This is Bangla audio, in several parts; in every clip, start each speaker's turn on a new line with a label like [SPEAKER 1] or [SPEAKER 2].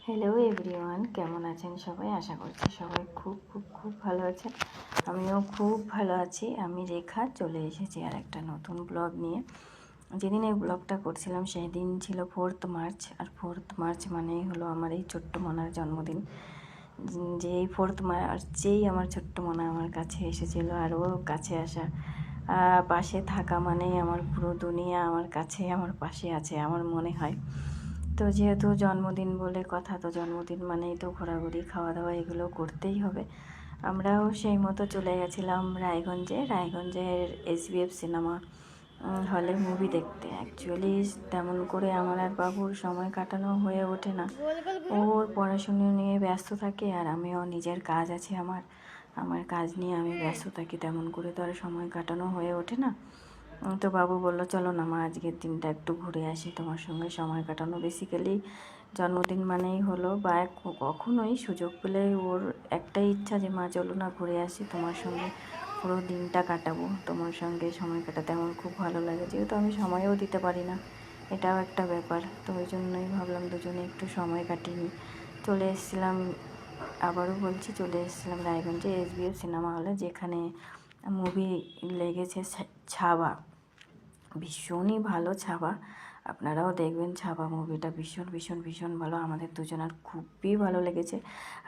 [SPEAKER 1] হ্যালো এভরিওয়ান, কেমন আছেন সবাই? আশা করছি সবাই খুব খুব খুব ভালো আছেন। আমিও খুব ভালো আছি। আমি রেখা চলে এসেছি আর একটা নতুন ব্লগ নিয়ে। যেদিন এই ব্লগটা করছিলাম সেই দিন ছিল 4th মার্চ। আর 4th মার্চ মানেই হলো আমার এই ছোট্ট মনার জন্মদিন। যে এই 4th মার্চেই আমার ছোট্ট মনা আমার কাছে এসেছিলো। আর ও কাছে আসা, পাশে থাকা মানেই আমার পুরো দুনিয়া আমার কাছে, আমার পাশে আছে আমার মনে হয়। তো যেহেতু জন্মদিন বলে কথা, তো জন্মদিন মানেই তো ঘোরাঘুরি, খাওয়া দাওয়া এগুলো করতেই হবে। আমরাও সেই মতো চলে গেছিলাম রায়গঞ্জের SBF সিনেমা হলে মুভি দেখতে। অ্যাকচুয়ালি তেমন করে আমার আর বাবুর সময় কাটানো হয়ে ওঠে না। ওর পড়াশুনো নিয়ে ব্যস্ত থাকে আর আমিও নিজের কাজ আছে আমার আমার কাজ নিয়ে আমি ব্যস্ত থাকি। তেমন করে তো আর সময় কাটানো হয়ে ওঠে না। তো বাবু বললো চলো না মা, আজকের দিনটা একটু ঘুরে আসি, তোমার সঙ্গে সময় কাটানো। বেসিক্যালি জন্মদিন মানেই হলো বা কখনোই সুযোগ পেলে ওর একটাই ইচ্ছা যে মা চলো না ঘুরে আসি, তোমার সঙ্গে পুরো দিনটা কাটাবো, তোমার সঙ্গে সময় কাটাতে আমার খুব ভালো লাগে। যেহেতু আমি সময়ও দিতে পারি না, এটাও একটা ব্যাপার। তো ওই জন্যই ভাবলাম দুজনে একটু সময় কাটিয়ে নিই। চলে এসেছিলাম, আবারও বলছি, চলে এসেছিলাম রায়গঞ্জে SBF সিনেমা হলে, যেখানে মুভি লেগেছে ছাবা। ভীষণই ভালো ছাবা, আপনারাও দেখবেন ছাবা মুভিটা। ভীষণ ভীষণ ভীষণ ভালো, আমাদের দুজনের খুবই ভালো লেগেছে।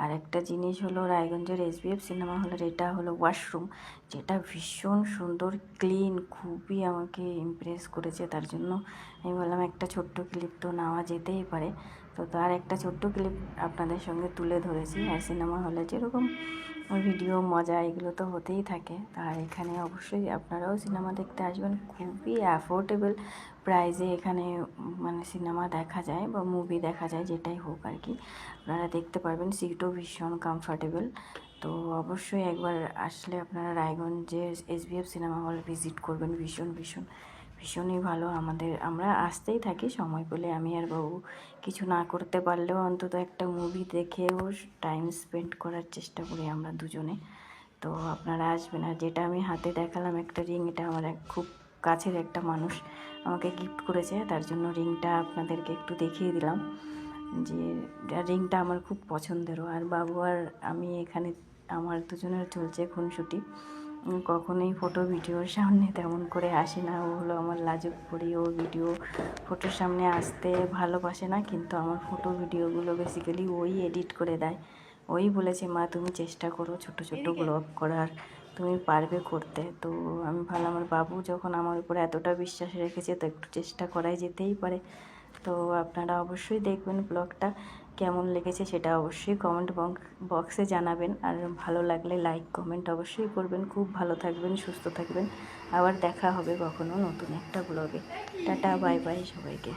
[SPEAKER 1] আর একটা জিনিস হলো রায়গঞ্জের SBF সিনেমা হলের এটা হলো ওয়াশরুম, যেটা ভীষণ সুন্দর ক্লিন, খুবই আমাকে ইমপ্রেস করেছে। তার জন্য আমি বললাম একটা ছোট্ট ক্লিপ তো নেওয়া যেতেই পারে। তো তার একটা ছোট্ট ক্লিপ আপনাদের সঙ্গে তুলে ধরেছি। আর সিনেমা হলে যেরকম ভিডিও মজা এগুলো তো হতেই থাকে। আর এখানে অবশ্যই আপনারাও সিনেমা দেখতে আসবেন। খুবই অ্যাফোর্ডেবল প্রাইসে এখানে মানে সিনেমা দেখা যায় বা মুভি দেখা যায়, যেটাই হোক আর কি। আপনারা দেখতে পারবেন, সিটও ভীষণ কমফর্টেবল। তো অবশ্যই একবার আসলে আপনারা রায়গঞ্জের SBF সিনেমা হল ভিজিট করবেন। ভীষণ ভীষণ ভীষণই ভালো। আমরা আসতেই থাকি সময় পেলে, আমি আর বাবু কিছু না করতে পারলেও অন্তত একটা মুভি দেখেও টাইম স্পেন্ড করার চেষ্টা করি আমরা দুজনে। তো আপনারা আসবেন। আর যেটা আমি হাতে দেখালাম একটা রিং, এটা আমার খুব কাছের একটা মানুষ আমাকে গিফট করেছে, তার জন্য রিংটা আপনাদেরকে একটু দেখিয়ে দিলাম যে রিংটা আমার খুব পছন্দেরও। আর বাবু আর আমি এখানে আমার দুজনের চলছে খুনসুটি। কখনোই ফটো ভিডিওর সামনে তেমন করে আসে না, ও হলো আমার লাজুক পড়ি। ও ফটোর সামনে আসতে ভালোবাসে না, কিন্তু আমার ফটো ভিডিওগুলো বেসিক্যালি ওই এডিট করে দেয়। ওই বলেছে মা তুমি চেষ্টা করো ছোট ছোট ব্লগ করার, তুমি পারবে করতে। তো আমি ভাবলাম আমার বাবু যখন আমার উপরে এতটা বিশ্বাস রেখেছে, তো একটু চেষ্টা করাই যেতেই পারে। তো আপনারা অবশ্যই দেখবেন ব্লগটা, কেমন লেগেছে সেটা অবশ্যই কমেন্ট বক্সে জানাবেন। আর ভালো লাগলে লাইক কমেন্ট অবশ্যই করবেন। খুব ভালো থাকবেন, সুস্থ থাকবেন। আবার দেখা হবে কখনো নতুন একটা ব্লগে। টাটা, বাই বাই সবাইকে।